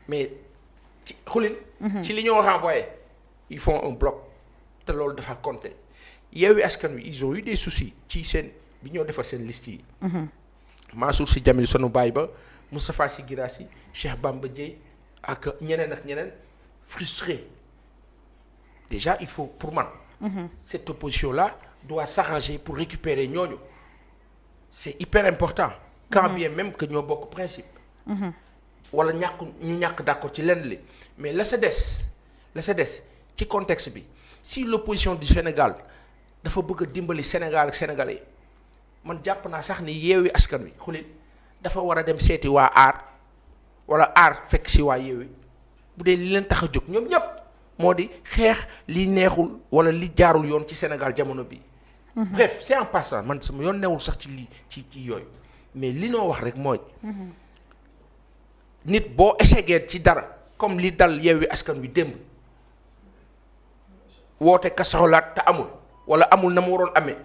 mais ci xulil ci li ñoo renvoyé ils font un bloc te loolu dafa compter Yewwi Askan Wi ils ont eu des soucis ci seen bi ñoo defar seen liste yi. Mansour Sy Djamil sunu baay ba Moustapha Sy Guirassy Cheikh Bamba Dièye ak ñeneen frustrés déjà il faut pour man. Cette opposition là doit s'arranger pour récupérer ñooñu c'est hyper important. quand bien même que ñoo bokk principe. wala ñu ñàkk d'accord ci lenn li mais la sa des ci contexte bi si l'opposition du Sénégal dafa bëgg a dimbali Sénégal ak Sénégalais man jàpp naa sax ni Yewwi Askan Wi xulil dafa war a dem seeti waa aar wala aar fekk si waa Yewwi bu dee li leen tax a jóg ñoom ñëpp moo di xeex li neexul wala li jaarul yoon ci Sénégal jamono bi bref c'est en passant man sama yoon newul sax ci lii ci yooyu mais li noo wax rek mooy nit boo échecgee ci dara comme li dal Yewwi Askan Wi démb woote kasaxolaat te amul wala amul na mu waroon amee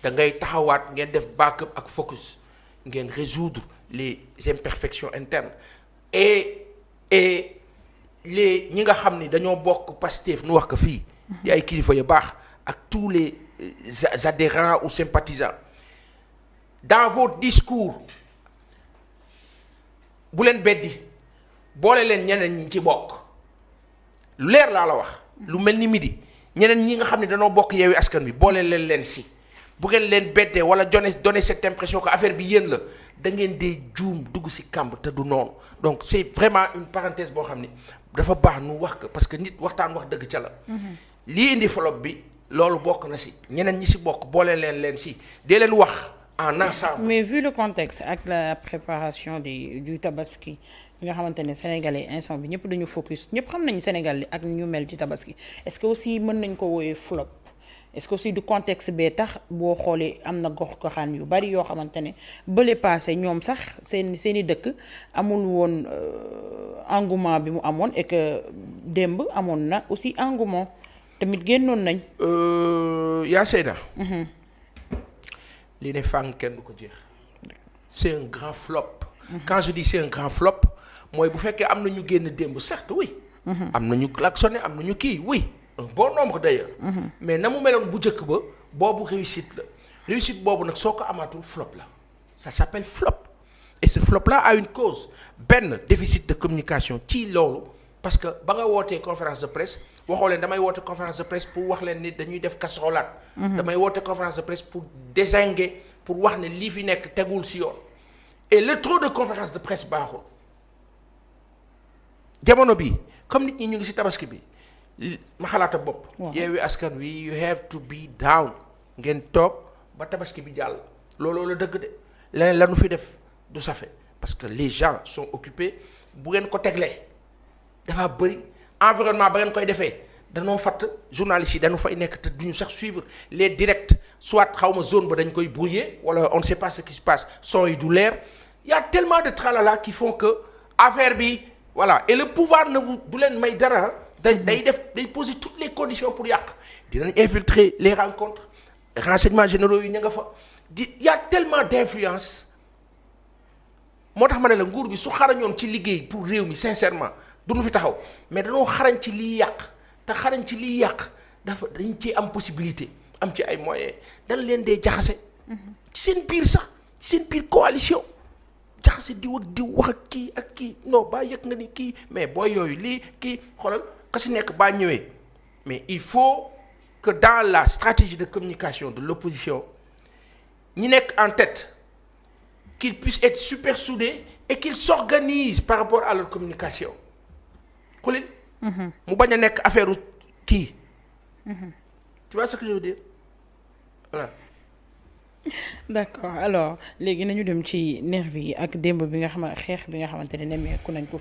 da ngay taxawaat ngeen def backup ak focus ngeen résoudre les imperfections internes et ñi nga xam ni dañoo bokk Pastef nu wax ko fii di ay kilifa yu baax ak tous les adhérents ou sympathisants dans vos discours bu leen beddi boole leen ñeneen ñi ci bokk lu leer laa la wax lu mel ni midi ñeneen ñi nga xam ne dañoo bokk Yewwi Askan Wi boole leen si bu ngeen leen beddee wala donner cette impression que affaire bi yéen la da ngeen dee juum dugg si kàmb te du noonu donc c'est vraiment une parenthèse boo xam ni dafa baax nu wax ko parce que nit waxtaan wax dëgg ca la lii indi flop bi loolu bokk na si ñeneen ñi si bokk boole leen si dee leen wax en ensemble. Mais vu le contexte ak la préparation du tabaski nga xamante ne sénégalais instant bi ñëpp dañu focus ñëpp xam nañu Sénégal ak ñu mel ci tabaski est-ce que aussi mën nañ ko wooyee flop est-ce que aussi du contexte bee tax boo xoolee am na gox-goxaan yu bari yoo xamante ne bële passé ñoom sax seeni dëkk amul woon engouement bi mu amoon et que démb amoon na aussi engouement tamit génnoon nañ. yaa Seyda. li ne fàng kenn du ko jeex c'est un grand flop. Quand je dis c'est un grand flop mooy bu fekkee am na ñu génn démb certes oui. am na ñu klaxonné am na ñu kii oui un bon nombre d'ailleurs. mais na mu meloon bu njëkk ba boobu réussite la réussite boobu nag soo ko amaatul flop la ça s'appelle flop et ce flop là a une cause benn déficit de communication ci loolu parce que ba nga wootee conférence de presse waxoo leen damay woote conférence de presse pour wax leen ni dañuy def casserolade. damay woote conférence de presse pour dézinguer pour wax ne lii fi nekk tegul si yoon. et le trop de conférence de presse baaxul jamono bi comme nit ñi ñu ngi ci tabaski bi ma xalaata bopp. Yewwi Askan Wi you have to be down ngeen toog ba tabaski bi jàll. looloo la dëgg de leneen lanu fi def du safe parce que les gens sont occupés bu ngeen ko teglee dafa bëri environnement ba ngeen koy defee danoo fatt journalistes yi dañu fay nekk te duñu sax suivre les directs soit xawma zone ba dañ koy brouiller wala on ne sait pas ce qui se passe son yi du leer. Il y a tellement de tralala qui font que affaire bi voilà et le pouvoir du leen may dara day poser toutes les conditions pour yàq dinañ infiltrer les rencontres renseignements généraux yi ña nga fa il y a tellement d'influence moo tax ma ne la nguur bi su xarañoon ci liggéey pour réew mi sincèrement duñu fi taxaw mais dañoo xarañ ci liy yàq te xarañ ci liy yàq dañ ci am possibilité am ci ay moyens dañ leen dee jaxase ci seen biir sax ci seen biir coalition jaxase diw ak diw wax ak kii non baa yëg nga ni kii mais booy yooyu lii kii xoolal ka si nekk baa ñëwee mais il faut que dans la stratégie de communication de l'opposition ñi nekk en tête qu'ils puissent être super soudés et qu'ils s'organisent par rapport à leur communication xulil mu bañ a nekk affaire kii tu vois ce que je veux dire voilà. D'accord alors léegi nañu dem ci nervi yi ak démb bi nga xamante ne nemmeeku nañ ko